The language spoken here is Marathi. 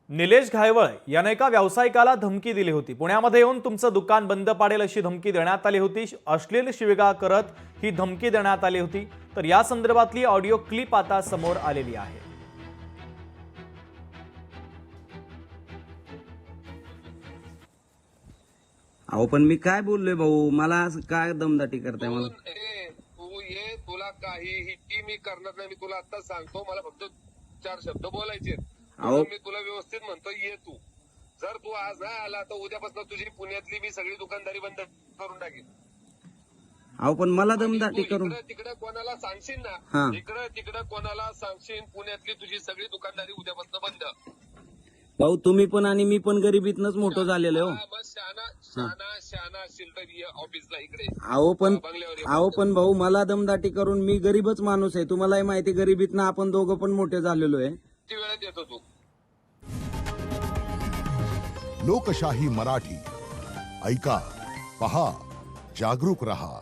निलेश घायवळ याने एका व्यावसायिकाला धमकी दिली होती। पुण्यामध्ये येऊन तुमचं दुकान बंद पाडेल अशी धमकी देण्यात आली होती। अश्लील शिवीगाळ करत ही धमकी देण्यात आली होती। तर या संदर्भातली ऑडिओ क्लिप आता समोर आलेली आहे। अहो पण मी काय बोललोय भाऊ, मला असं काय दमदाटी करताय मला? तू ये, तुला काहीही मी करणार नाही। मी तुला आता सांगतो, मला फक्त 4 शब्द बोलायचे। मी तुला व्यवस्थित म्हणतो, ये तू। जर तू आज नाही आला तर उद्यापासून तुझी पुण्यातली मी सगळी दुकानदारी बंद करून टाकेन। अहो पण मला दमदाटी करून तिकडे कोणाला सांगशील ना, इकडे कोणाला सांगशील, पुण्यातली तुझी सगळी दुकानदारी उद्यापासून बंद। भाऊ तुम्ही पण आणि मी पण गरिबीतनच मोठं झालेलो हो। शाना असशील तर ये ऑफिसला इकडे। अहो पण भाऊ मला दमदाटी करून, मी गरीबच माणूस आहे, तुम्हालाही माहिती, गरिबीतनं आपण दोघं पण मोठे झालेलो आहे। किती वेळात येतो तू? लोकशाही मराठी ऐका, पहा, जागरूक रहा।